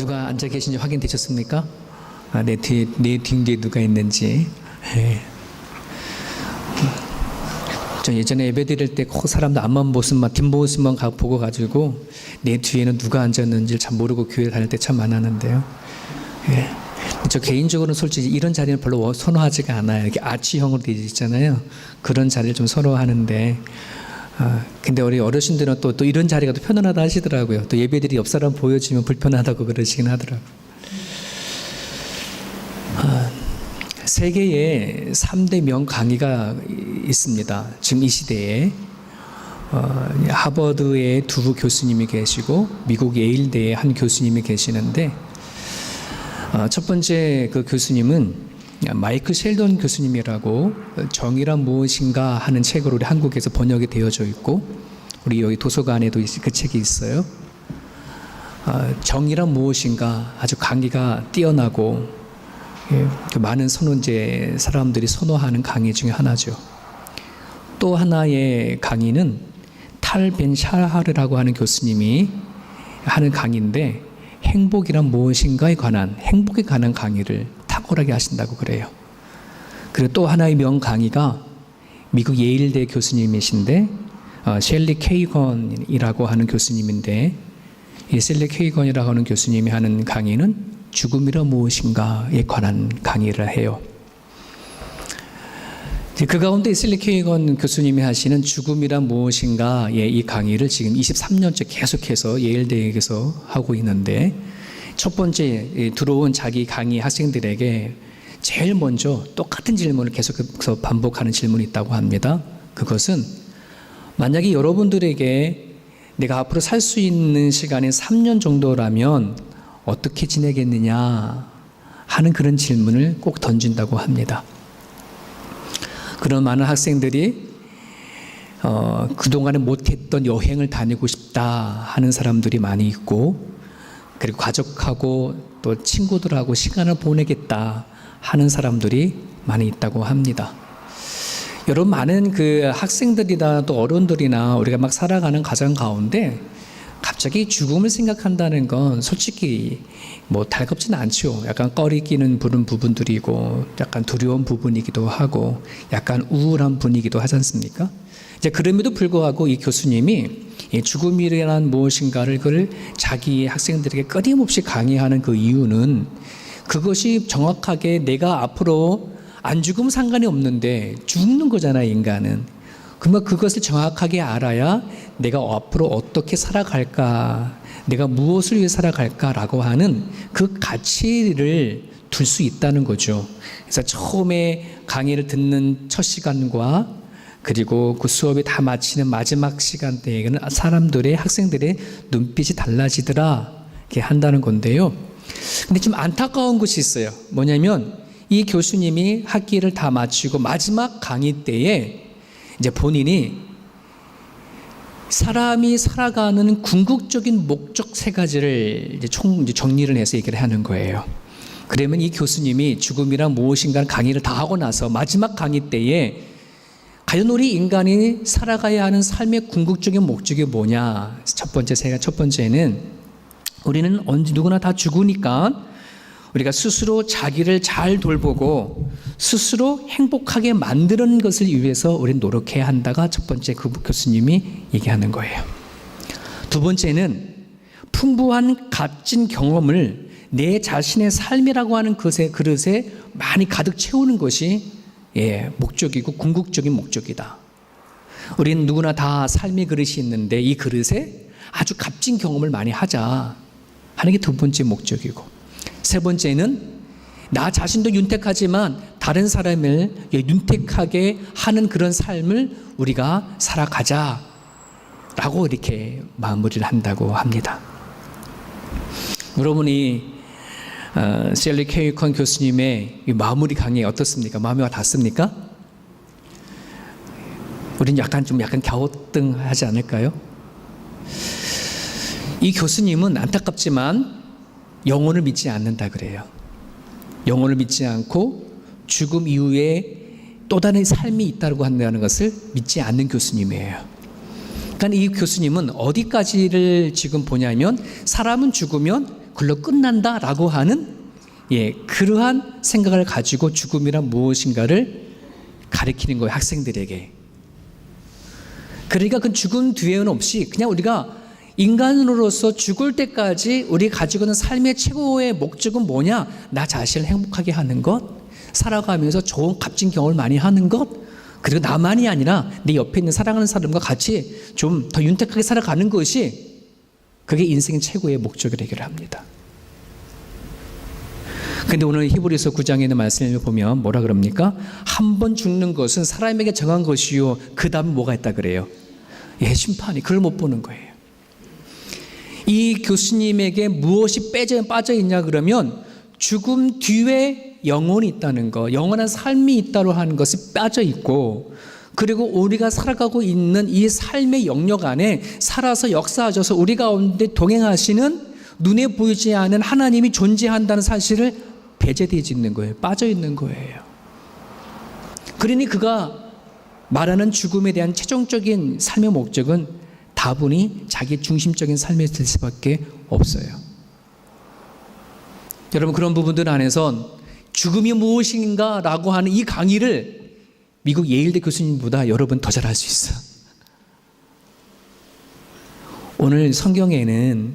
누가 앉아 계신지 확인되셨습니까? 내 뒤에 누가 있는지. 예. 저 예전에 예배 드릴 때 사람들 뒷모습만 보고 가지고 내 뒤에는 누가 앉았는지 참 모르고 교회 다닐 때 참 많았는데요. 예. 저 개인적으로는 솔직히 이런 자리는 별로 선호하지가 않아요. 이렇게 아치형으로 되어 있잖아요. 그런 자리를 좀 선호하는데, 근데 우리 어르신들은 또 이런 자리가 더 편안하다 하시더라고요. 또 예배들이 옆 사람 보여지면 불편하다고 그러시긴 하더라고요. 세계에 3대 명강의가 있습니다. 지금 이 시대에. 하버드의 두 교수님이 계시고 미국 예일대의 한 교수님이 계시는데, 첫 번째 그 교수님은 마이클 셸던 교수님이라고 정의란 무엇인가 하는 책으로 우리 한국에서 번역이 되어져 있고, 우리 여기 도서관에도 그 책이 있어요. 정의란 무엇인가 아주 강의가 뛰어나고, 많은 선원제 사람들이 선호하는 강의 중에 하나죠. 또 하나의 강의는 탈 벤 샤하르라고 하는 교수님이 하는 강의인데, 행복이란 무엇인가에 관한, 행복에 관한 강의를 탁월하게 하신다고 그래요. 그리고 또 하나의 명 강의가 미국 예일대 교수님이신데, 셸리 케이건이라고 하는 교수님인데, 이 셸리 케이건이라고 하는 교수님이 하는 강의는 죽음이란 무엇인가에 관한 강의를 해요. 그 가운데 셸리 케이건 교수님이 하시는 죽음이란 무엇인가의 이 강의를 지금 23년째 계속해서 예일대에서 하고 있는데, 첫 번째 들어온 자기 강의 학생들에게 제일 먼저 똑같은 질문을 계속해서 반복하는 질문이 있다고 합니다. 그것은 만약에 여러분들에게 내가 앞으로 살 수 있는 시간이 3년 정도라면 어떻게 지내겠느냐 하는 그런 질문을 꼭 던진다고 합니다. 그런 많은 학생들이 그동안에 못했던 여행을 다니고 싶다 하는 사람들이 많이 있고, 그리고 가족하고 또 친구들하고 시간을 보내겠다 하는 사람들이 많이 있다고 합니다. 여러분, 많은 그 학생들이나 또 어른들이나 우리가 막 살아가는 가정 가운데 갑자기 죽음을 생각한다는 건 솔직히 뭐 달갑지는 않죠. 약간 꺼리 끼는 부분들이고, 약간 두려운 부분이기도 하고, 약간 우울한 분위기도 하지 않습니까? 이제 그럼에도 불구하고 이 교수님이 이 죽음이란 무엇인가를 자기 학생들에게 끊임없이 강의하는 그 이유는, 그것이 정확하게 내가 앞으로 안 죽으면 상관이 없는데 죽는 거잖아요, 인간은. 그러면 그것을 정확하게 알아야 내가 앞으로 어떻게 살아갈까, 내가 무엇을 위해 살아갈까라고 하는 그 가치를 둘 수 있다는 거죠. 그래서 처음에 강의를 듣는 첫 시간과 그리고 그 수업이 다 마치는 마지막 시간대에는 사람들의, 학생들의 눈빛이 달라지더라, 이렇게 한다는 건데요. 근데 좀 안타까운 것이 있어요. 뭐냐면 이 교수님이 학기를 다 마치고 마지막 강의 때에 이제 본인이 사람이 살아가는 궁극적인 목적 3가지를 이제 정리를 해서 얘기를 하는 거예요. 그러면 이 교수님이 죽음이란 무엇인가 강의를 다 하고 나서 마지막 강의 때에 과연 우리 인간이 살아가야 하는 삶의 궁극적인 목적이 뭐냐? 첫 번째는 우리는 누구나 다 죽으니까 우리가 스스로 자기를 잘 돌보고 스스로 행복하게 만드는 것을 위해서 우리는 노력해야 한다가 첫 번째 그 교수님이 얘기하는 거예요. 두 번째는 풍부한 값진 경험을 내 자신의 삶이라고 하는 그릇에 많이 가득 채우는 것이 목적이고 궁극적인 목적이다. 우리는 누구나 다 삶의 그릇이 있는데 이 그릇에 아주 값진 경험을 많이 하자 하는 게 두 번째 목적이고, 세 번째는 나 자신도 윤택하지만 다른 사람을 윤택하게 하는 그런 삶을 우리가 살아가자라고 이렇게 마무리를 한다고 합니다. 여러분이 셸리 케이건 교수님의 이 마무리 강의 어떻습니까? 마음에 와 닿습니까? 우리는 약간 갸우뚱하지 않을까요? 이 교수님은 안타깝지만 영혼을 믿지 않는다 그래요. 영혼을 믿지 않고 죽음 이후에 또 다른 삶이 있다고 한다는 것을 믿지 않는 교수님이에요. 그러니까 이 교수님은 어디까지를 지금 보냐면, 사람은 죽으면 글로 끝난다라고 하는 그러한 생각을 가지고 죽음이란 무엇인가를 가르치는 거예요, 학생들에게. 그러니까 그 죽음 뒤에는 없이 그냥 우리가 인간으로서 죽을 때까지 우리 가지고 있는 삶의 최고의 목적은 뭐냐? 나 자신을 행복하게 하는 것, 살아가면서 좋은 값진 경험을 많이 하는 것, 그리고 나만이 아니라 내 옆에 있는 사랑하는 사람과 같이 좀 더 윤택하게 살아가는 것이 그게 인생의 최고의 목적을 해결합니다. 근데 오늘 히브리서 9장에 있는 말씀을 보면 뭐라 그럽니까? 한 번 죽는 것은 사람에게 정한 것이요, 그 다음에 뭐가 있다 그래요? 심판이. 그걸 못 보는 거예요. 이 교수님에게 무엇이 빠져 있냐 그러면 죽음 뒤에 영혼이 있다는 거, 영원한 삶이 있다고 하는 것이 빠져 있고, 그리고 우리가 살아가고 있는 이 삶의 영역 안에 살아서 역사하셔서 우리 가운데 동행하시는 눈에 보이지 않는 하나님이 존재한다는 사실을 배제되어 있는 거예요. 빠져 있는 거예요. 그러니 그가 말하는 죽음에 대한 최종적인 삶의 목적은 다분히 자기 중심적인 삶이 될 수밖에 없어요. 여러분, 그런 부분들 안에선 죽음이 무엇인가 라고 하는 이 강의를 미국 예일대 교수님보다 여러분 더 잘할 수 있어. 오늘 성경에는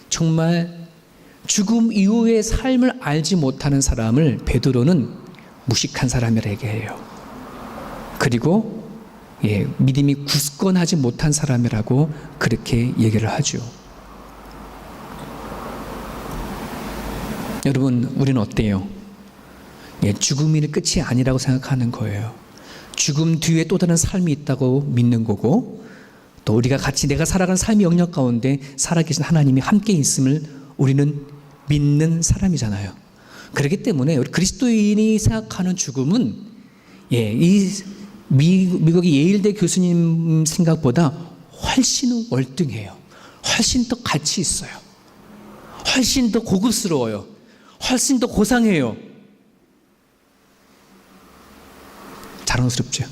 정말 죽음 이후의 삶을 알지 못하는 사람을 베드로는 무식한 사람이라 얘기해요. 그리고 믿음이 굳건하지 못한 사람이라고 그렇게 얘기를 하죠. 여러분, 우리는 어때요? 죽음이 끝이 아니라고 생각하는 거예요. 죽음 뒤에 또 다른 삶이 있다고 믿는 거고, 또 우리가 같이 내가 살아가는 삶의 영역 가운데 살아계신 하나님이 함께 있음을 우리는 믿는 사람이잖아요. 그렇기 때문에 우리 그리스도인이 생각하는 죽음은 이 미국의 예일대 교수님 생각보다 훨씬 월등해요. 훨씬 더 가치 있어요. 훨씬 더 고급스러워요. 훨씬 더 고상해요. 자랑스럽죠.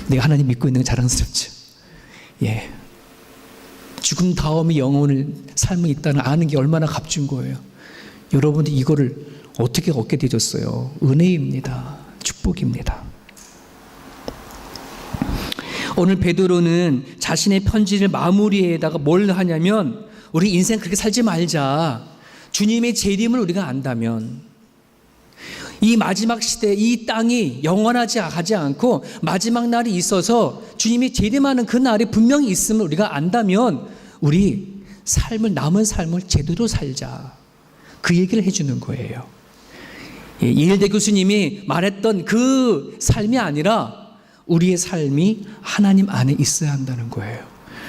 내가 하나님 믿고 있는 게 자랑스럽죠. 죽음 다음에 영혼을 삶이 있다는 아는 게 얼마나 값진 거예요. 여러분들 이거를 어떻게 얻게 되셨어요? 은혜입니다. 축복입니다. 오늘 베드로는 자신의 편지를 마무리에다가 뭘 하냐면, 우리 인생 그렇게 살지 말자. 주님의 재림을 우리가 안다면 이 마지막 시대, 이 땅이 영원하지 가지 않고 마지막 날이 있어서 주님이 재림하는 그 날이 분명히 있음을 우리가 안다면 우리 남은 삶을 제대로 살자. 그 얘기를 해주는 거예요. 예일대 교수님이 말했던 그 삶이 아니라 우리의 삶이 하나님 안에 있어야 한다는 거예요.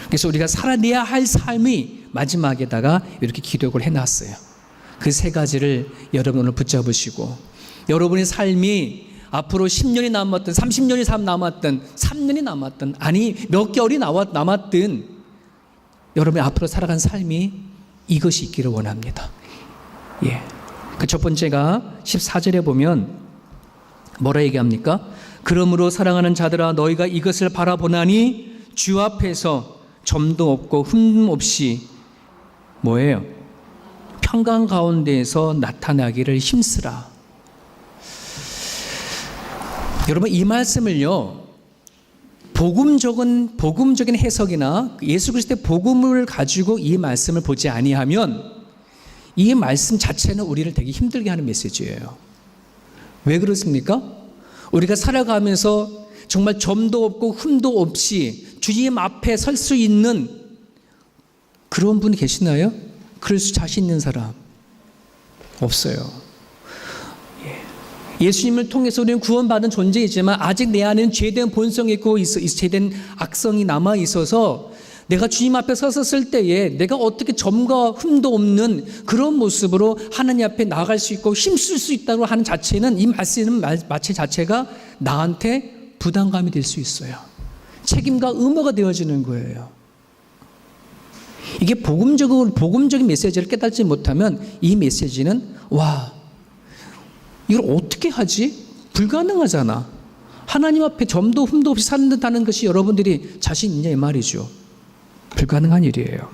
그래서 우리가 살아내야 할 삶이 마지막에다가 이렇게 기록을 해놨어요. 그 세 가지를 여러분 오늘 붙잡으시고, 여러분의 삶이 앞으로 10년이 남았든 30년이 남았든 3년이 남았든 아니 몇 개월이 남았든 여러분이 앞으로 살아간 삶이 이것이 있기를 원합니다. 그 첫 번째가 14절에 보면 뭐라 얘기합니까? 그러므로 사랑하는 자들아, 너희가 이것을 바라보나니 주 앞에서 점도 없고 흠 없이 뭐예요? 평강 가운데에서 나타나기를 힘쓰라. 여러분, 이 말씀을요, 복음적인 해석이나 예수 그리스도의 복음을 가지고 이 말씀을 보지 아니하면 이 말씀 자체는 우리를 되게 힘들게 하는 메시지예요. 왜 그렇습니까? 우리가 살아가면서 정말 점도 없고 흠도 없이 주님 앞에 설 수 있는 그런 분이 계시나요? 그럴 수 자신 있는 사람 없어요. 예수님을 통해서 우리는 구원받은 존재이지만 아직 내 안에는 죄된 본성이 있고 죄된 악성이 남아 있어서 내가 주님 앞에 섰을 때에 내가 어떻게 점과 흠도 없는 그런 모습으로 하나님 앞에 나아갈 수 있고 힘쓸 수 있다고 하는 자체는, 이 말씀 자체가 나한테 부담감이 될 수 있어요. 책임과 의무가 되어지는 거예요. 이게 복음적인 메시지를 깨닫지 못하면 이 메시지는 이걸 어떻게 하지? 불가능하잖아. 하나님 앞에 점도 흠도 없이 산다는 것이 여러분들이 자신 있냐 이 말이죠. 불가능한 일이에요.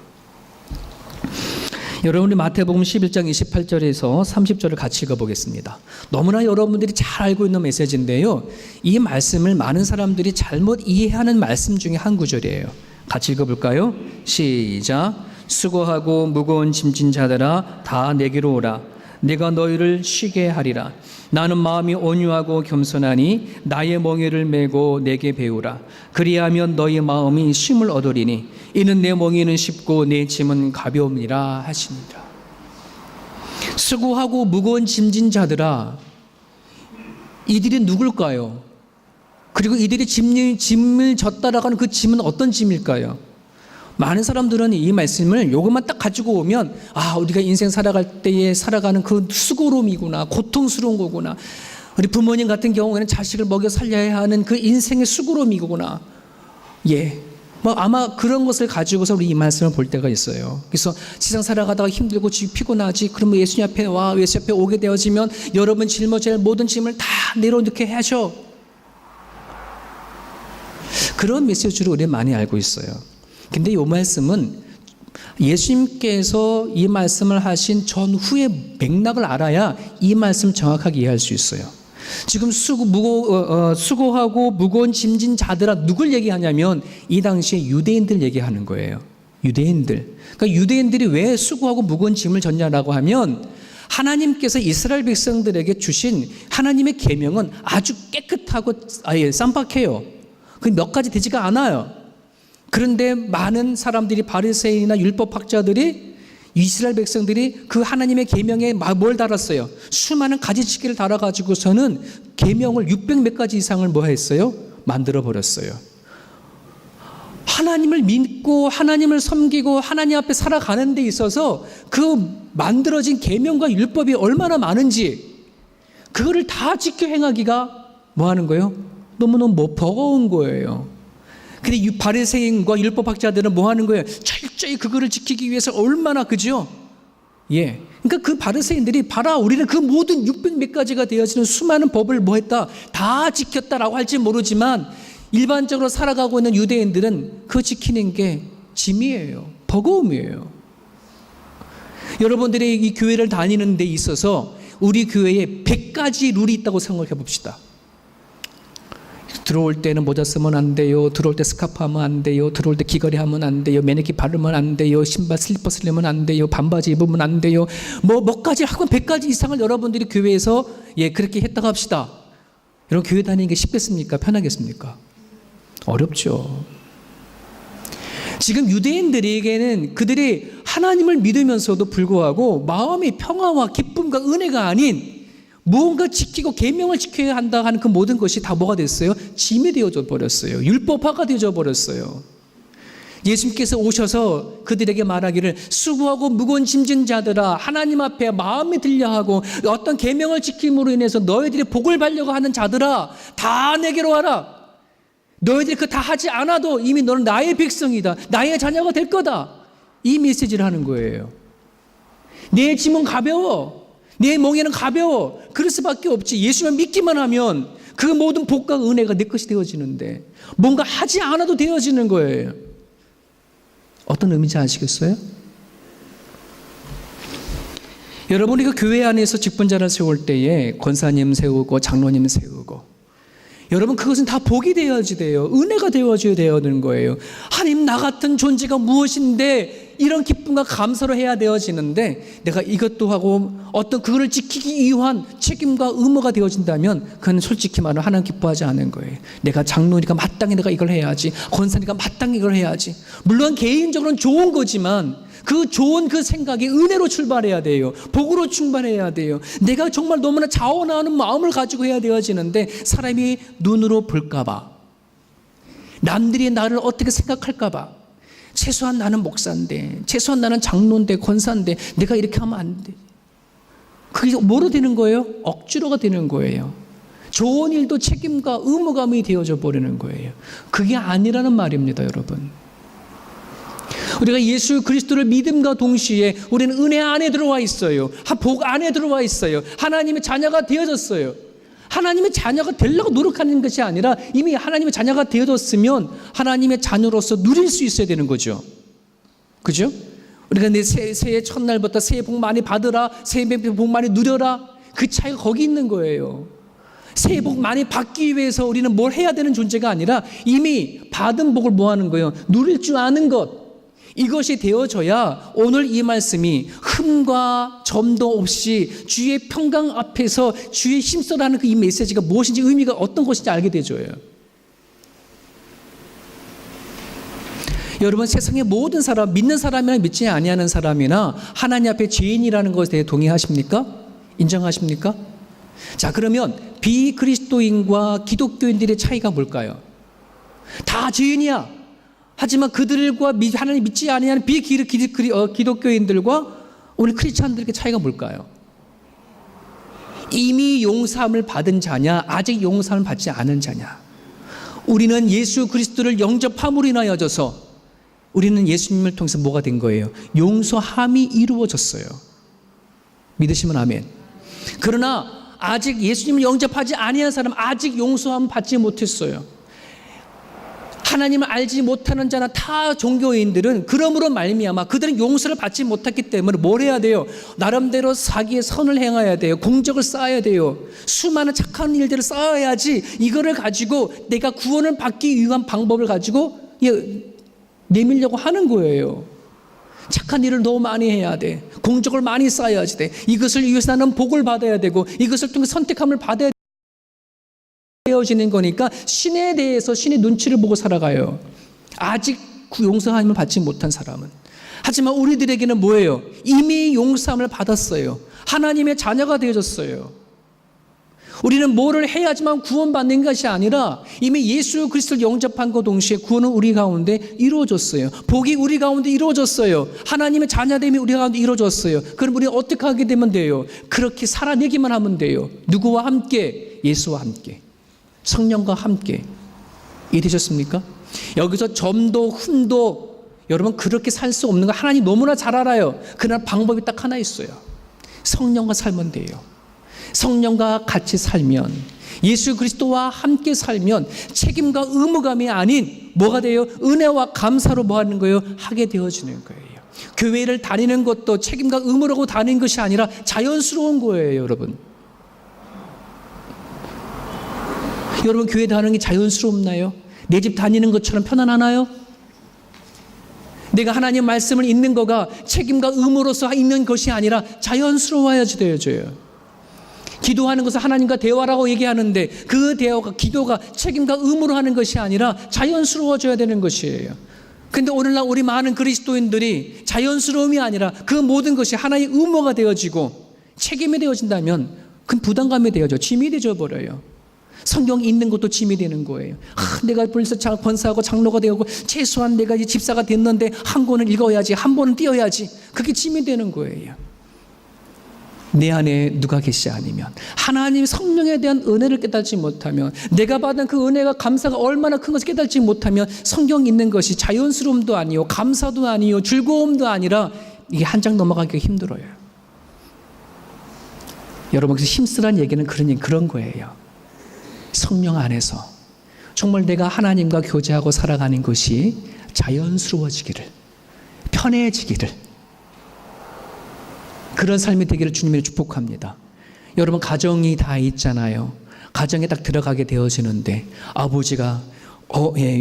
여러분, 우리 마태복음 11장 28절에서 30절을 같이 읽어보겠습니다. 너무나 여러분들이 잘 알고 있는 메시지인데요, 이 말씀을 많은 사람들이 잘못 이해하는 말씀 중에 한 구절이에요. 같이 읽어볼까요? 시작. 수고하고 무거운 짐진 자들아 다 내게로 오라. 내가 너희를 쉬게 하리라. 나는 마음이 온유하고 겸손하니 나의 멍에를 메고 내게 배우라. 그리하면 너희 마음이 쉼을 얻으리니 이는 내 멍에는 쉽고 내 짐은 가벼움이라 하시니라. 수고하고 무거운 짐진 자들아, 이들이 누굴까요? 그리고 이들이 짐을 졌다라고 그 짐은 어떤 짐일까요? 많은 사람들은 이 말씀을 요것만 딱 가지고 오면, 우리가 인생 살아갈 때에 살아가는 그 수고로움이구나, 고통스러운 거구나, 우리 부모님 같은 경우에는 자식을 먹여 살려야 하는 그 인생의 수고로움이구나, 아마 그런 것을 가지고서 우리 이 말씀을 볼 때가 있어요. 그래서 세상 살아가다가 힘들고 피곤하지, 그러면 예수님 앞에 예수 앞에 오게 되어지면 여러분 짊어질 모든 짐을 다 내려놓게 하셔. 그런 메시지로 우리 많이 알고 있어요. 근데 이 말씀은 예수님께서 이 말씀을 하신 전후의 맥락을 알아야 이 말씀 정확하게 이해할 수 있어요. 지금 수고하고 무거운 짐진 자들아, 누굴 얘기하냐면 이 당시에 유대인들 얘기하는 거예요. 유대인들. 그러니까 유대인들이 왜 수고하고 무거운 짐을 졌냐라고 하면, 하나님께서 이스라엘 백성들에게 주신 하나님의 계명은 아주 깨끗하고 쌈박해요. 그 몇 가지 되지가 않아요. 그런데 많은 사람들이, 바리새인이나 율법학자들이, 이스라엘 백성들이 그 하나님의 계명에 뭘 달았어요? 수많은 가지치기를 달아가지고서는 계명을 600몇 가지 이상을 했어요? 만들어 버렸어요. 하나님을 믿고 하나님을 섬기고 하나님 앞에 살아가는 데 있어서 그 만들어진 계명과 율법이 얼마나 많은지, 그거를 다 지켜 행하기가 뭐 하는 거예요? 너무너무 버거운 거예요. 근데 이 바리새인과 율법학자들은 뭐 하는 거예요? 철저히 그거를 지키기 위해서 얼마나, 그죠? 그러니까 그 바리새인들이 봐라, 우리는 그 모든 600몇 가지가 되어지는 수많은 법을 뭐 했다? 다 지켰다라고 할지 모르지만, 일반적으로 살아가고 있는 유대인들은 그 지키는 게 짐이에요. 버거움이에요. 여러분들이 이 교회를 다니는 데 있어서 우리 교회에 100가지 룰이 있다고 생각해 봅시다. 들어올 때는 모자 쓰면 안 돼요. 들어올 때 스카프 하면 안 돼요. 들어올 때 귀걸이 하면 안 돼요. 매니큐 바르면 안 돼요. 신발 슬리퍼 쓰려면 안 돼요. 반바지 입으면 안 돼요. 몇 가지 하고 100가지 이상을 여러분들이 교회에서 그렇게 했다고 합시다. 여러분, 교회 다니는 게 쉽겠습니까? 편하겠습니까? 어렵죠. 지금 유대인들에게는 그들이 하나님을 믿으면서도 불구하고 마음의 평화와 기쁨과 은혜가 아닌 무언가 지키고 계명을 지켜야 한다 하는 그 모든 것이 다 뭐가 됐어요? 짐이 되어져 버렸어요. 율법화가 되어져 버렸어요. 예수님께서 오셔서 그들에게 말하기를, 수고하고 무거운 짐진 자들아, 하나님 앞에 마음이 들려하고 어떤 계명을 지킴으로 인해서 너희들이 복을 받려고 하는 자들아, 다 내게로 와라. 너희들이 그거 다 하지 않아도 이미 너는 나의 백성이다, 나의 자녀가 될 거다, 이 메시지를 하는 거예요. 내 짐은 가벼워, 내 멍에는 가벼워. 그럴 수밖에 없지. 예수만 믿기만 하면 그 모든 복과 은혜가 내 것이 되어지는데, 뭔가 하지 않아도 되어지는 거예요. 어떤 의미인지 아시겠어요? 여러분이 그 교회 안에서 직분자를 세울 때에 권사님 세우고 장로님 세우고, 여러분, 그것은 다 복이 되어야지 돼요. 은혜가 되어져야 되는 거예요. 하나님, 나 같은 존재가 무엇인데 이런 기쁨과 감사로 해야 되어지는데, 내가 이것도 하고 어떤 그거를 지키기 위한 책임과 의무가 되어진다면, 그건 솔직히 말하면 하나님 기뻐하지 않은 거예요. 내가 장로니까 마땅히 내가 이걸 해야지, 권사니까 마땅히 이걸 해야지. 물론 개인적으로는 좋은 거지만 그 좋은 그 생각이 은혜로 출발해야 돼요. 복으로 출발해야 돼요. 내가 정말 너무나 자원하는 마음을 가지고 해야 되어지는데, 사람이 눈으로 볼까봐, 남들이 나를 어떻게 생각할까봐, 최소한 나는 목사인데, 최소한 나는 장로인데, 권사인데 내가 이렇게 하면 안 돼. 그게 뭐로 되는 거예요? 억지로가 되는 거예요. 좋은 일도 책임과 의무감이 되어져 버리는 거예요. 그게 아니라는 말입니다, 여러분. 우리가 예수 그리스도를 믿음과 동시에 우리는 은혜 안에 들어와 있어요. 복 안에 들어와 있어요. 하나님의 자녀가 되어졌어요. 하나님의 자녀가 되려고 노력하는 것이 아니라 이미 하나님의 자녀가 되어졌으면 하나님의 자녀로서 누릴 수 있어야 되는 거죠. 그죠? 우리가 내 새해 첫날부터 새해 복 많이 받으라, 새해 복 많이 누려라, 그 차이가 거기 있는 거예요. 새해 복 많이 받기 위해서 우리는 뭘 해야 되는 존재가 아니라 이미 받은 복을 뭐 하는 거예요? 누릴 줄 아는 것, 이것이 되어져야 오늘 이 말씀이 흠과 점도 없이 주의 평강 앞에서 주의 힘써라는 그 이 메시지가 무엇인지, 의미가 어떤 것인지 알게 되줘요. 여러분, 세상의 모든 사람, 믿는 사람이나 믿지 아니하는 사람이나 하나님 앞에 죄인이라는 것에 대해 동의하십니까? 인정하십니까? 자, 그러면 비그리스도인과 기독교인들의 차이가 뭘까요? 다 죄인이야. 하지만 그들과 하나님 믿지 아니하는 기독교인들과 우리 크리스찬들의 차이가 뭘까요? 이미 용서함을 받은 자냐, 아직 용서함을 받지 않은 자냐. 우리는 예수 그리스도를 영접함으로 인하여져서 우리는 예수님을 통해서 뭐가 된 거예요? 용서함이 이루어졌어요. 믿으시면 아멘. 그러나 아직 예수님을 영접하지 아니한 사람, 아직 용서함을 받지 못했어요. 하나님을 알지 못하는 자나 타 종교인들은 그러므로 말미암아 그들은 용서를 받지 못했기 때문에 뭘 해야 돼요? 나름대로 자기의 선을 행해야 돼요. 공적을 쌓아야 돼요. 수많은 착한 일들을 쌓아야지 이거를 가지고 내가 구원을 받기 위한 방법을 가지고 내밀려고 하는 거예요. 착한 일을 너무 많이 해야 돼. 공적을 많이 쌓아야지 돼. 이것을 위해서 나는 복을 받아야 되고 이것을 통해 선택함을 받아야 되어지는 거니까 신에 대해서 신의 눈치를 보고 살아가요. 아직 용서함을 받지 못한 사람은. 하지만 우리들에게는 뭐예요? 이미 용서함을 받았어요. 하나님의 자녀가 되어졌어요. 우리는 뭐를 해야지만 구원받는 것이 아니라 이미 예수 그리스도를 영접한 것 동시에 구원은 우리 가운데 이루어졌어요. 복이 우리 가운데 이루어졌어요. 하나님의 자녀됨이 우리 가운데 이루어졌어요. 그럼 우리는 어떻게 하게 되면 돼요? 그렇게 살아내기만 하면 돼요. 누구와 함께? 예수와 함께, 성령과 함께. 이해되셨습니까? 여기서 점도 흠도 여러분 그렇게 살 수 없는 거 하나님 너무나 잘 알아요. 그러나 방법이 딱 하나 있어요. 성령과 살면 돼요. 성령과 같이 살면, 예수 그리스도와 함께 살면 책임과 의무감이 아닌 뭐가 돼요? 은혜와 감사로 뭐 하는 거예요? 하게 되어지는 거예요. 교회를 다니는 것도 책임과 의무라고 다니는 것이 아니라 자연스러운 거예요. 여러분 교회 다니는 게 자연스럽나요? 내 집 다니는 것처럼 편안하나요? 내가 하나님 말씀을 읽는 거가 책임과 의무로서 있는 것이 아니라 자연스러워야지 되어져요. 기도하는 것은 하나님과 대화라고 얘기하는데 그 대화가, 기도가 책임과 의무로 하는 것이 아니라 자연스러워져야 되는 것이에요. 근데 오늘날 우리 많은 그리스도인들이 자연스러움이 아니라 그 모든 것이 하나의 의무가 되어지고 책임이 되어진다면 그건 부담감이 되어져, 짐이 되어 버려요. 성경 읽는 것도 짐이 되는 거예요. 내가 벌써 권사하고 장로가 되고 최소한 내가 집사가 됐는데 한 권은 읽어야지, 한 번은 띄어야지. 그게 짐이 되는 거예요. 내 안에 누가 계시지 않으면, 하나님 성령에 대한 은혜를 깨닫지 못하면, 내가 받은 그 은혜가 감사가 얼마나 큰 것을 깨닫지 못하면 성경 읽는 것이 자연스러움도 아니요, 감사도 아니요, 즐거움도 아니라 이게 한 장 넘어가기가 힘들어요. 여러분, 그래서 힘쓰라는 얘기는 그런 거예요. 성령 안에서 정말 내가 하나님과 교제하고 살아가는 것이 자연스러워지기를, 편해지기를, 그런 삶이 되기를 주님이 축복합니다. 여러분, 가정이 다 있잖아요. 가정에 딱 들어가게 되어지는데 아버지가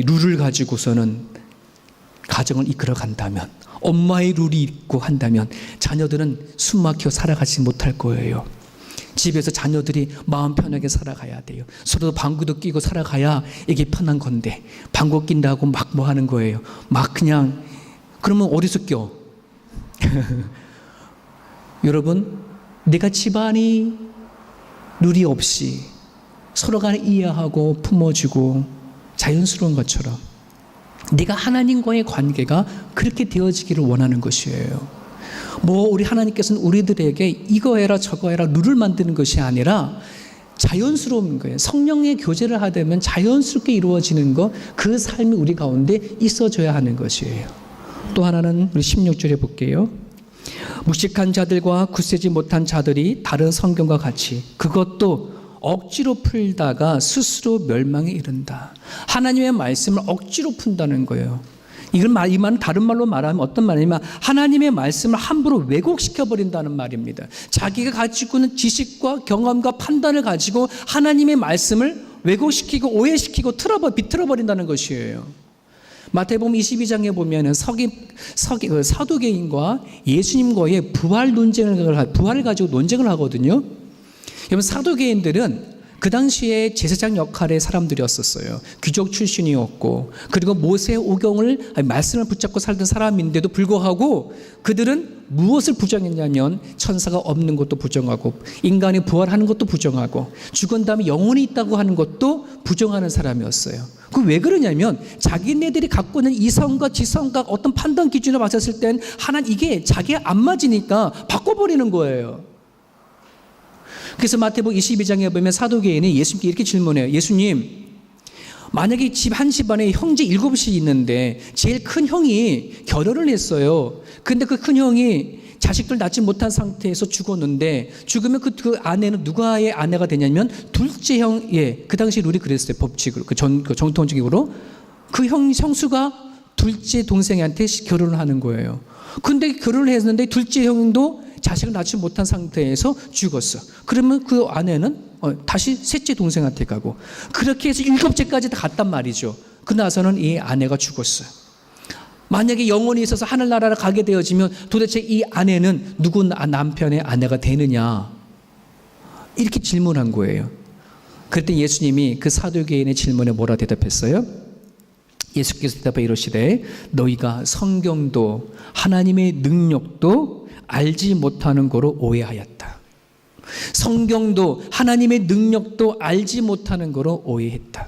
룰을 가지고서는 가정을 이끌어 간다면, 엄마의 룰이 있고 한다면 자녀들은 숨막혀 살아가지 못할 거예요. 집에서 자녀들이 마음 편하게 살아가야 돼요. 서로 방구도 끼고 살아가야 이게 편한 건데 방구 낀다고 막 뭐 하는 거예요. 막 그냥, 그러면 어디서 껴? 여러분, 내가 집안이 룰이 없이 서로 간에 이해하고 품어주고 자연스러운 것처럼 내가 하나님과의 관계가 그렇게 되어지기를 원하는 것이에요. 우리 하나님께서는 우리들에게 이거 해라 저거 해라 룰을 만드는 것이 아니라 자연스러운 거예요. 성령의 교제를 하려면 자연스럽게 이루어지는 것, 그 삶이 우리 가운데 있어줘야 하는 것이에요. 또 하나는 우리 16절에 볼게요. 무식한 자들과 굳세지 못한 자들이 다른 성경과 같이 그것도 억지로 풀다가 스스로 멸망에 이른다. 하나님의 말씀을 억지로 푼다는 거예요. 이 말은 다른 말로 말하면 어떤 말이냐면 하나님의 말씀을 함부로 왜곡시켜버린다는 말입니다. 자기가 가지고 있는 지식과 경험과 판단을 가지고 하나님의 말씀을 왜곡시키고 오해시키고 비틀어버린다는 것이에요. 마태복음 22장에 보면 사두개인과 예수님과의 부활을 가지고 논쟁을 하거든요. 여러분, 사두개인들은 그 당시에 제사장 역할의 사람들이었었어요. 귀족 출신이었고, 그리고 모세의 말씀을 붙잡고 살던 사람인데도 불구하고 그들은 무엇을 부정했냐면 천사가 없는 것도 부정하고, 인간이 부활하는 것도 부정하고, 죽은 다음에 영혼이 있다고 하는 것도 부정하는 사람이었어요. 그 왜 그러냐면 자기네들이 갖고 있는 이성과 지성과 어떤 판단 기준을 봤었을 땐 이게 자기에 안 맞으니까 바꿔버리는 거예요. 그래서 마태복음 22장에 보면 사두개인이 예수님께 이렇게 질문해요. 예수님, 만약에 한 집안에 형제 7이 있는데 제일 큰 형이 결혼을 했어요. 근데 그 큰 형이 자식들 낳지 못한 상태에서 죽었는데, 죽으면 그 아내는 누가의 아내가 되냐면 둘째 형, 그 당시 룰이 그랬어요. 법칙으로, 정통적으로 그 형수가 둘째 동생한테 결혼을 하는 거예요. 근데 결혼을 했는데 둘째 형도 자식을 낳지 못한 상태에서 죽었어. 그러면 그 아내는 다시 셋째 동생한테 가고, 그렇게 해서 7째까지 다 갔단 말이죠. 그 나서는 이 아내가 죽었어요. 만약에 영혼이 있어서 하늘나라를 가게 되어지면 도대체 이 아내는 누구 남편의 아내가 되느냐, 이렇게 질문한 거예요. 그랬더니 예수님이 그 사두개인의 질문에 뭐라 대답했어요? 예수께서 대답해 이러시되 너희가 성경도 하나님의 능력도 알지 못하는 거로 오해하였다. 성경도 하나님의 능력도 알지 못하는 거로 오해했다.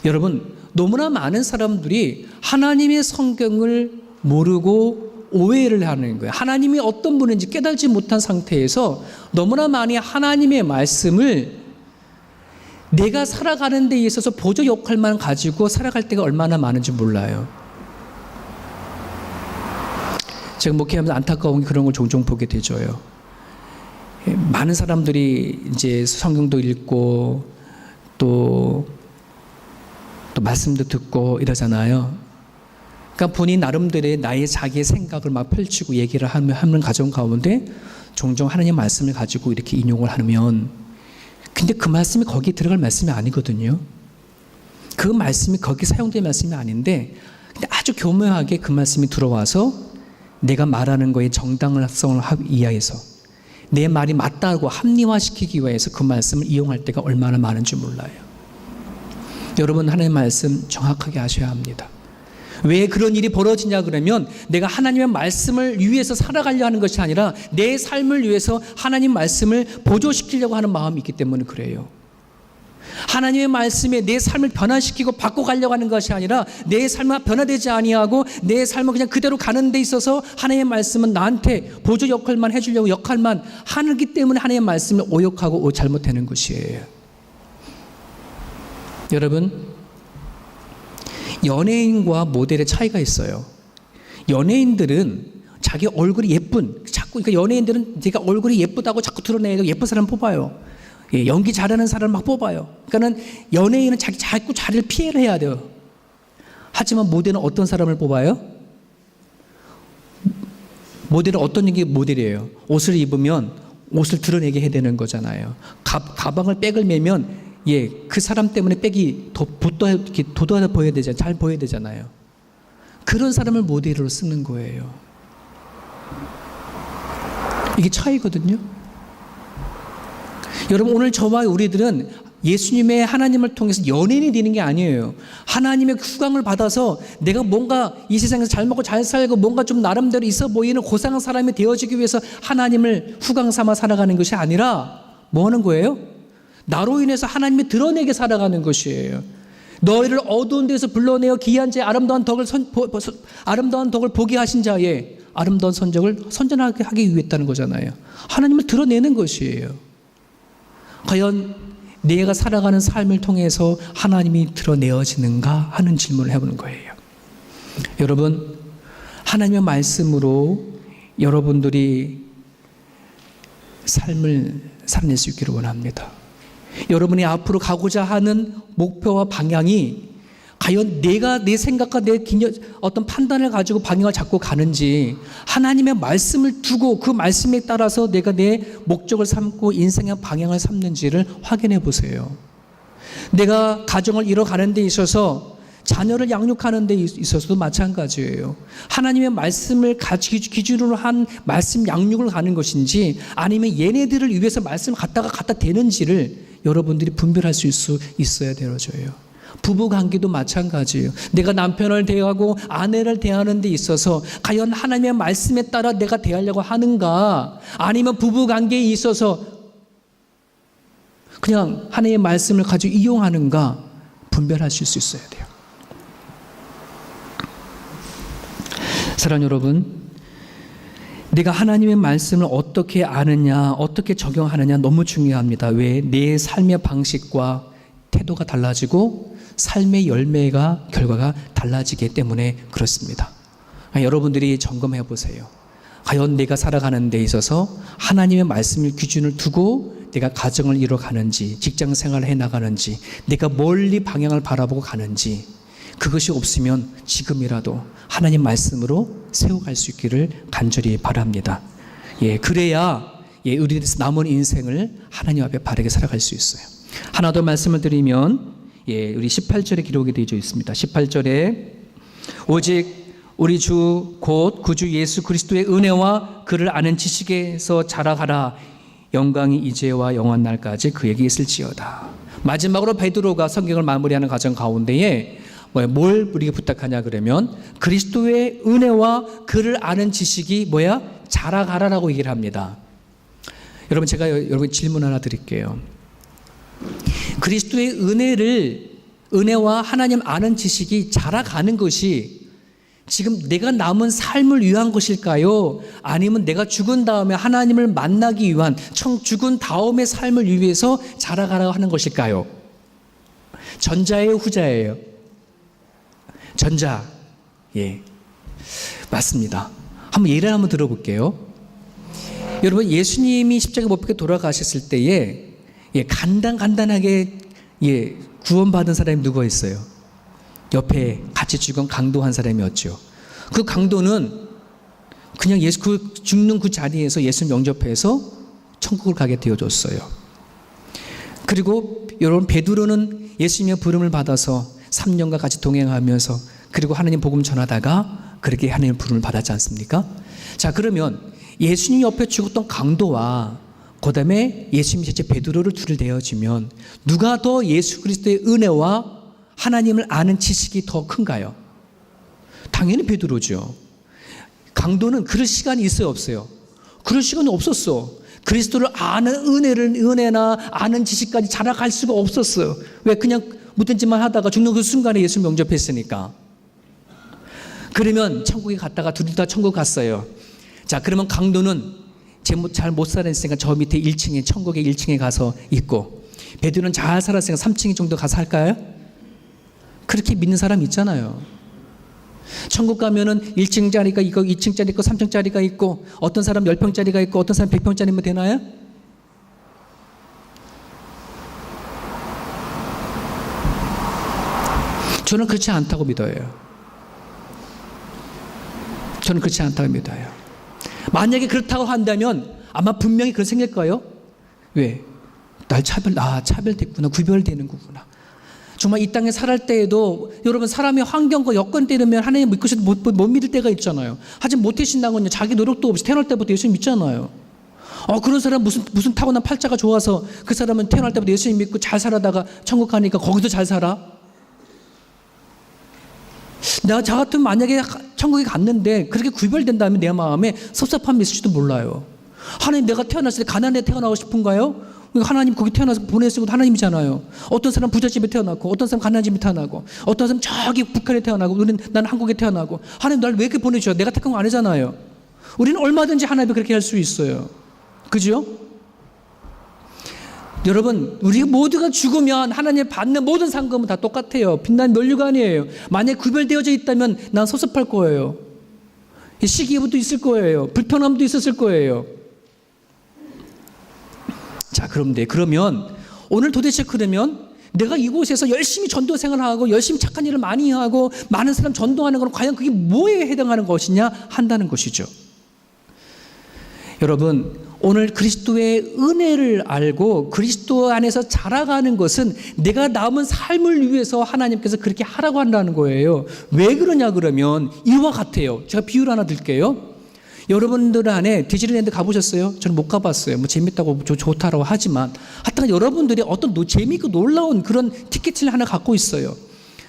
여러분, 너무나 많은 사람들이 하나님의 성경을 모르고 오해를 하는 거예요. 하나님이 어떤 분인지 깨달지 못한 상태에서 너무나 많이 하나님의 말씀을 내가 살아가는 데 있어서 보조 역할만 가지고 살아갈 때가 얼마나 많은지 몰라요. 제가 목회하면서 안타까운 그런 걸 종종 보게 되죠. 많은 사람들이 이제 성경도 읽고 또 말씀도 듣고 이러잖아요. 그러니까 본인 나름대로의 자기의 생각을 막 펼치고 얘기를 하는 과정 가운데 종종 하나님의 말씀을 가지고 이렇게 인용을 하면, 근데 그 말씀이 거기에 들어갈 말씀이 아니거든요. 그 말씀이 거기 사용된 말씀이 아닌데, 근데 아주 교묘하게 그 말씀이 들어와서 내가 말하는 거에 정당성을 이해해서 내 말이 맞다고 합리화시키기 위해서 그 말씀을 이용할 때가 얼마나 많은지 몰라요. 여러분, 하나님의 말씀 정확하게 아셔야 합니다. 왜 그런 일이 벌어지냐 그러면 내가 하나님의 말씀을 위해서 살아가려 하는 것이 아니라 내 삶을 위해서 하나님 말씀을 보조시키려고 하는 마음이 있기 때문에 그래요. 하나님의 말씀에 내 삶을 변화시키고 바꿔가려고 하는 것이 아니라 내 삶은 변화되지 아니하고 내 삶은 그냥 그대로 가는 데 있어서 하나님의 말씀은 나한테 보조 역할만 해주려고 역할만 하기 때문에 하나님의 말씀을 오역하고 잘못되는 것이에요. 여러분, 연예인과 모델의 차이가 있어요. 연예인들은 자기 얼굴이 그러니까 연예인들은 제가 얼굴이 예쁘다고 자꾸 드러내고 예쁜 사람 뽑아요. 연기 잘하는 사람을 막 뽑아요. 그러니까는 연예인은 자꾸 자리를 피해를 해야 돼요. 하지만 모델은 어떤 사람을 뽑아요? 모델은 어떤 게 모델이에요? 옷을 입으면 옷을 드러내게 해야 되는 거잖아요. 가방을 백을 매면 그 사람 때문에 백이 돋아 보여야 되잖아요. 잘 보여야 되잖아요. 그런 사람을 모델로 쓰는 거예요. 이게 차이거든요. 여러분, 오늘 저와 우리들은 예수님의 하나님을 통해서 연예인이 되는 게 아니에요. 하나님의 후광을 받아서 내가 뭔가 이 세상에서 잘 먹고 잘 살고 뭔가 좀 나름대로 있어 보이는 고상한 사람이 되어지기 위해서 하나님을 후광 삼아 살아가는 것이 아니라 뭐 하는 거예요? 나로 인해서 하나님이 드러내게 살아가는 것이에요. 너희를 어두운 데서 불러내어 귀한 자의 아름다운 덕을 보게 하신 자의 아름다운 선적을 선전하게 하기 위했다는 거잖아요. 하나님을 드러내는 것이에요. 과연 내가 살아가는 삶을 통해서 하나님이 드러내어지는가 하는 질문을 해보는 거예요. 여러분, 하나님의 말씀으로 여러분들이 삶을 살아낼 수 있기를 원합니다. 여러분이 앞으로 가고자 하는 목표와 방향이 과연 내가 내 생각과 내 어떤 판단을 가지고 방향을 잡고 가는지, 하나님의 말씀을 두고 그 말씀에 따라서 내가 내 목적을 삼고 인생의 방향을 삼는지를 확인해 보세요. 내가 가정을 이뤄가는 데 있어서, 자녀를 양육하는 데 있어서도 마찬가지예요. 하나님의 말씀을 기준으로 한 말씀 양육을 가는 것인지, 아니면 얘네들을 위해서 말씀을 갖다 대는지를 여러분들이 분별할 수 있어야 되어져요. 부부 관계도 마찬가지예요. 내가 남편을 대하고 아내를 대하는 데 있어서 과연 하나님의 말씀에 따라 내가 대하려고 하는가, 아니면 부부 관계에 있어서 그냥 하나님의 말씀을 가지고 이용하는가 분별하실 수 있어야 돼요. 사랑하는 여러분, 내가 하나님의 말씀을 어떻게 아느냐, 어떻게 적용하느냐 너무 중요합니다. 왜? 내 삶의 방식과 태도가 달라지고 삶의 결과가 달라지기 때문에 그렇습니다. 여러분들이 점검해 보세요. 과연 내가 살아가는 데 있어서 하나님의 말씀을 기준을 두고 내가 가정을 이뤄가는지, 직장 생활을 해나가는지, 내가 멀리 방향을 바라보고 가는지, 그것이 없으면 지금이라도 하나님 말씀으로 세워갈 수 있기를 간절히 바랍니다. 그래야 우리 남은 인생을 하나님 앞에 바르게 살아갈 수 있어요. 하나 더 말씀을 드리면, 우리 18절에 기록이 되어 있습니다. 18절에 오직 우리 주 곧 구주 예수 그리스도의 은혜와 그를 아는 지식에서 자라가라. 영광이 이제와 영원 날까지 그에게 있을지어다. 마지막으로 베드로가 성경을 마무리하는 과정 가운데에 뭘 우리가 부탁하냐 그러면, 그리스도의 은혜와 그를 아는 지식이 자라가라라고 얘기를 합니다. 여러분, 제가 여러분 질문 하나 드릴게요. 그리스도의 은혜와 하나님 아는 지식이 자라가는 것이 지금 내가 남은 삶을 위한 것일까요? 아니면 내가 죽은 다음에 하나님을 만나기 위한 죽은 다음의 삶을 위해서 자라가라고 하는 것일까요? 전자예요, 후자예요? 전자. 맞습니다. 한번 예를 한번 들어볼게요. 여러분, 예수님이 십자가 못 박혀 돌아가셨을 때에 간단하게 구원받은 사람이 누가 있어요? 옆에 같이 죽은 강도 한 사람이었죠. 그 강도는 그냥 죽는 그 자리에서 예수님 영접해서 천국을 가게 되어줬어요. 그리고 여러분, 베드로는 예수님의 부름을 받아서 3년간 같이 동행하면서 그리고 하나님 복음 전하다가 그렇게 하나님의 부름을 받았지 않습니까? 자, 그러면 예수님 옆에 죽었던 강도와 그 다음에 예수님이 실제 베드로를 둘을 대어주면 누가 더 예수 그리스도의 은혜와 하나님을 아는 지식이 더 큰가요? 당연히 베드로죠. 강도는 그럴 시간이 있어요, 없어요? 그럴 시간이 없었어. 그리스도를 아는 은혜나 아는 지식까지 자라갈 수가 없었어요. 왜? 그냥 못된 짓만 하다가 죽는 그 순간에 예수님 영접했으니까. 그러면 천국에 갔다가 둘 다 천국 갔어요. 자, 그러면 강도는 잘 못 살았으니까 저 밑에 1층에, 천국의 1층에 가서 있고, 베드로는 잘 살았으니까 3층 정도 가서 할까요? 그렇게 믿는 사람 있잖아요. 천국 가면은 1층짜리가 있고 2층짜리 있고 3층짜리가 있고, 어떤 사람 10평짜리가 있고 어떤 사람 100평짜리면 되나요? 저는 그렇지 않다고 믿어요. 저는 그렇지 않다고 믿어요. 만약에 그렇다고 한다면 아마 분명히 그런 생길 거예요. 왜? 날 차별됐구나, 구별되는 거구나. 정말 이 땅에 살할 때에도 여러분, 사람의 환경과 여건 때문에 하나님 믿고 싶어도 못 믿을 때가 있잖아요. 하지만 못 되신다고요. 자기 노력도 없이 태어날 때부터 예수님 믿잖아요. 그런 사람 무슨 타고난 팔자가 좋아서 그 사람은 태어날 때부터 예수님 믿고 잘 살아다가 천국 가니까 거기도 잘 살아? 저 같으면 만약에 천국에 갔는데 그렇게 구별된다면 내 마음에 섭섭함이 있을지도 몰라요. 하나님, 내가 태어났을 때 가난에 태어나고 싶은가요? 하나님 거기 태어나서 보냈을 것도 하나님이잖아요. 어떤 사람 부잣집에 태어났고, 어떤 사람 가난집에 태어나고, 어떤 사람 저기 북한에 태어나고, 나는 한국에 태어나고. 하나님 날 왜 이렇게 보내주셔? 내가 택한 거 아니잖아요. 우리는 얼마든지 하나님이 그렇게 할 수 있어요. 그죠? 여러분, 우리 모두가 죽으면 하나님 받는 모든 상금은 다 똑같아요. 빛난 면류관이에요. 만약에 구별되어져 있다면 난 섭섭할 거예요. 시기부도 있을 거예요. 불편함도 있었을 거예요. 자, 그러면 오늘 도대체 그러면 내가 이곳에서 열심히 전도 생활하고 열심히 착한 일을 많이 하고 많은 사람 전도하는 건 과연 그게 뭐에 해당하는 것이냐 한다는 것이죠. 여러분, 오늘 그리스도의 은혜를 알고 그리스도 안에서 자라가는 것은 내가 남은 삶을 위해서 하나님께서 그렇게 하라고 한다는 거예요. 왜 그러냐 그러면 이와 같아요. 제가 비유를 하나 드릴게요. 여러분들 안에 디즈니랜드 가보셨어요? 저는 못 가봤어요. 뭐 재밌다고 좋다라고 하지만 하여튼 여러분들이 어떤 재미있고 놀라운 그런 티켓을 하나 갖고 있어요.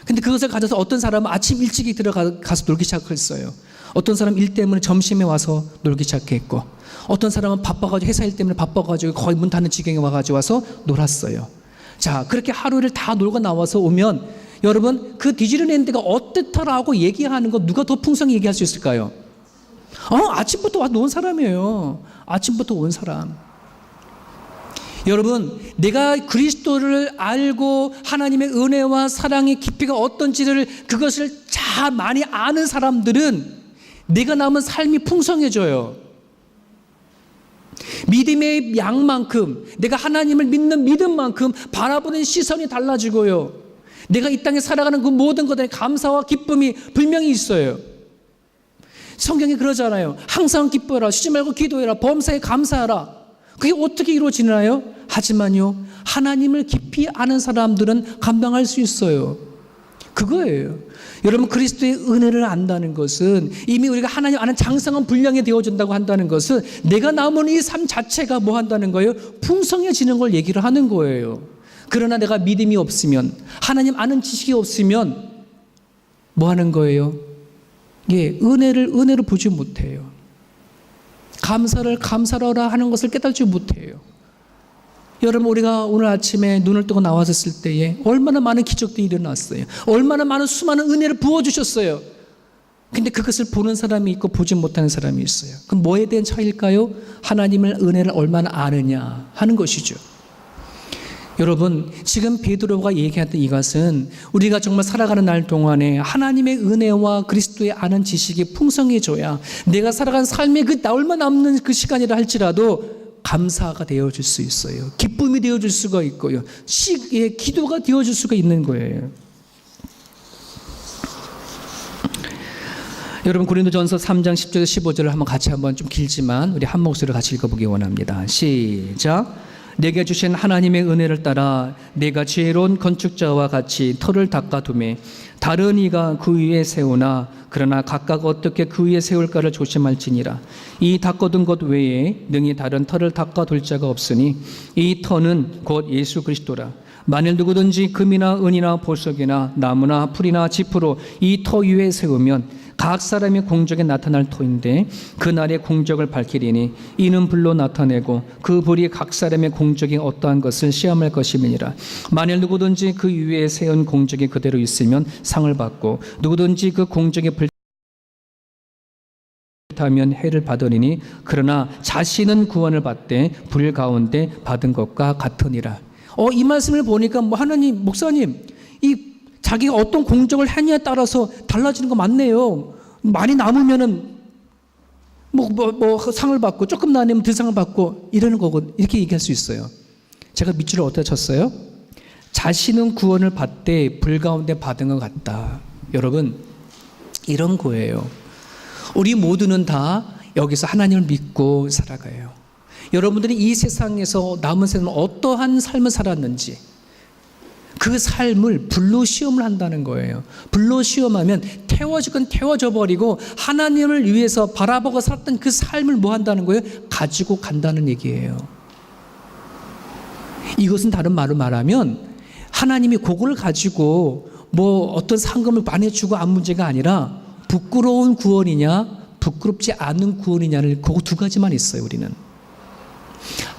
근데 그것을 가져서 어떤 사람은 아침 일찍이 들어가서 놀기 시작했어요. 어떤 사람은 일 때문에 점심에 와서 놀기 시작했고, 어떤 사람은 바빠가지고 회사 일 때문에 바빠가지고 거의 문 닫는 지경에 와서 놀았어요. 자, 그렇게 하루를 다 놀고 나와서 오면 여러분 그 디즈니랜드가 어떻다라고 얘기하는 거 누가 더 풍성히 얘기할 수 있을까요? 아침부터 와서 논 사람이에요. 아침부터 온 사람. 여러분, 내가 그리스도를 알고 하나님의 은혜와 사랑의 깊이가 어떤지를 그것을 잘 많이 아는 사람들은 내가 남은 삶이 풍성해져요. 믿음의 양만큼, 내가 하나님을 믿는 믿음만큼 바라보는 시선이 달라지고요. 내가 이 땅에 살아가는 그 모든 것들에 감사와 기쁨이 분명히 있어요. 성경이 그러잖아요. 항상 기뻐해라, 쉬지 말고 기도해라, 범사에 감사하라. 그게 어떻게 이루어지나요? 하지만요, 하나님을 깊이 아는 사람들은 감당할 수 있어요. 그거예요. 여러분, 그리스도의 은혜를 안다는 것은 이미 우리가 하나님 아는 장성한 분량이 되어준다고 한다는 것은 내가 남은 이 삶 자체가 뭐 한다는 거예요? 풍성해지는 걸 얘기를 하는 거예요. 그러나 내가 믿음이 없으면, 하나님 아는 지식이 없으면 뭐 하는 거예요? 은혜를 보지 못해요. 감사를 감사로라 하는 것을 깨닫지 못해요. 여러분, 우리가 오늘 아침에 눈을 뜨고 나왔을 때에 얼마나 많은 기적들이 일어났어요. 얼마나 많은 수많은 은혜를 부어주셨어요. 근데 그것을 보는 사람이 있고 보지 못하는 사람이 있어요. 그럼 뭐에 대한 차이일까요? 하나님의 은혜를 얼마나 아느냐 하는 것이죠. 여러분, 지금 베드로가 얘기했던 이것은 우리가 정말 살아가는 날 동안에 하나님의 은혜와 그리스도의 아는 지식이 풍성해져야 내가 살아간 삶의 그 얼마 남는 그 시간이라 할지라도 감사가 되어줄 수 있어요. 기쁨이 되어줄 수가 있고요. 기도가 되어줄 수가 있는 거예요. 여러분, 고린도전서 3장 10절에서 15절을 한번 같이 한번 좀 길지만 우리 한 목소리로 같이 읽어보기 원합니다. 시작. 내게 주신 하나님의 은혜를 따라 내가 지혜로운 건축자와 같이 터를 닦아두매 다른 이가 그 위에 세우나 그러나 각각 어떻게 그 위에 세울까를 조심할지니라. 이 닦아둔 것 외에 능히 다른 터를 닦아둘 자가 없으니 이 터는 곧 예수 그리스도라. 만일 누구든지 금이나 은이나 보석이나 나무나 풀이나 지프로 이 터 위에 세우면 각 사람의 공적에 나타날 터인데 그날의 공적을 밝히리니 이는 불로 나타내고 그 불이 각 사람의 공적이 어떠한 것을 시험할 것임이니라. 만일 누구든지 그 위에 세운 공적이 그대로 있으면 상을 받고 누구든지 그 공적이 불타면 해를 받으리니 그러나 자신은 구원을 받되 불 가운데 받은 것과 같으니라. 이 말씀을 보니까 하나님, 목사님, 이 자기가 어떤 공적을 하냐에 따라서 달라지는 거 맞네요. 많이 남으면은 상을 받고 조금 나누면 더 상을 받고 이러는 거고, 이렇게 얘기할 수 있어요. 제가 밑줄을 어디다 쳤어요? 자신은 구원을 받되 불 가운데 받은 것 같다. 여러분, 이런 거예요. 우리 모두는 다 여기서 하나님을 믿고 살아가요. 여러분들이 이 세상에서 남은 생은 어떠한 삶을 살았는지 그 삶을 불로 시험을 한다는 거예요. 불로 시험하면 태워지건 태워져 버리고 하나님을 위해서 바라보고 살았던 그 삶을 뭐 한다는 거예요? 가지고 간다는 얘기예요. 이것은 다른 말로 말하면 하나님이 그걸 가지고 어떤 상금을 많이 주고 안 문제가 아니라 부끄러운 구원이냐 부끄럽지 않은 구원이냐를 그 두 가지만 있어요. 우리는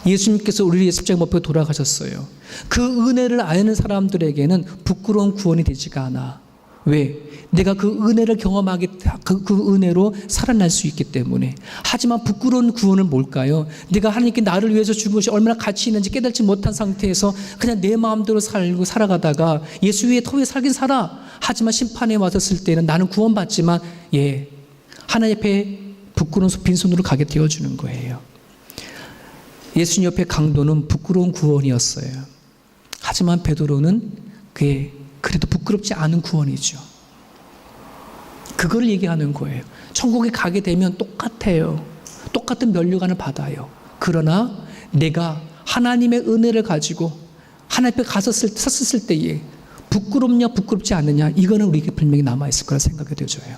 예수님께서 우리의 십자가 못 박혀 돌아가셨어요. 그 은혜를 아는 사람들에게는 부끄러운 구원이 되지가 않아. 왜? 내가 그 은혜를 경험하게 그 은혜로 살아날 수 있기 때문에. 하지만 부끄러운 구원은 뭘까요? 내가 하나님께 나를 위해서 죽은 것이 얼마나 가치 있는지 깨닫지 못한 상태에서 그냥 내 마음대로 살아가다가 예수 위에 터 위에 살긴 살아. 하지만 심판에 왔을 때는 나는 구원받지만 하나님 앞에 부끄러운 빈손으로 가게 되어주는 거예요. 예수님 옆에 강도는 부끄러운 구원이었어요. 하지만 베드로는 그게 그래도 부끄럽지 않은 구원이죠. 그걸 얘기하는 거예요. 천국에 가게 되면 똑같아요. 똑같은 면류관을 받아요. 그러나 내가 하나님의 은혜를 가지고 하나님 앞에 섰을 때에 부끄럽냐 부끄럽지 않느냐, 이거는 우리에게 분명히 남아있을 거라 생각이 되어져요.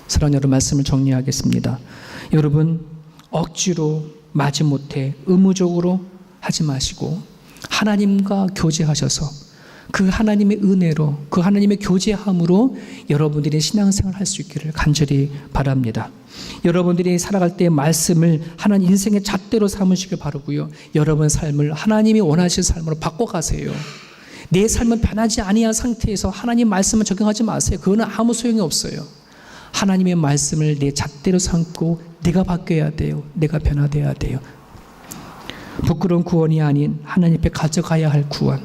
사랑하는 여러분, 말씀을 정리하겠습니다. 여러분, 억지로 마지못해 의무적으로 하지 마시고 하나님과 교제하셔서 그 하나님의 은혜로, 그 하나님의 교제함으로 여러분들이 신앙생활을 할 수 있기를 간절히 바랍니다. 여러분들이 살아갈 때 말씀을 하나님 인생의 잣대로 삼으시길 바라고요. 여러분 삶을 하나님이 원하시는 삶으로 바꿔가세요. 내 삶은 변하지 아니한 상태에서 하나님 말씀을 적용하지 마세요. 그거는 아무 소용이 없어요. 하나님의 말씀을 내 잣대로 삼고 내가 바뀌어야 돼요. 내가 변화되어야 돼요. 부끄러운 구원이 아닌 하나님 앞에 가져가야 할 구원.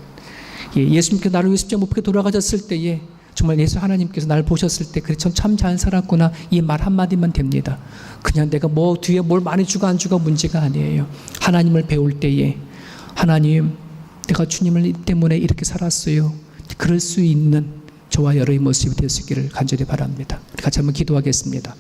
예수님께서 나를 위해 십자가 못 박혀 돌아가셨을 때에 정말 예수 하나님께서 나를 보셨을 때 그래 참 잘 살았구나, 이 말 한마디만 됩니다. 그냥 내가 뭐 뒤에 뭘 많이 주고 안 주고 문제가 아니에요. 하나님을 배울 때에 하나님, 내가 주님을 때문에 이렇게 살았어요. 그럴 수 있는 저와 여러의 모습이 될 수 있기를 간절히 바랍니다. 같이 한번 기도하겠습니다.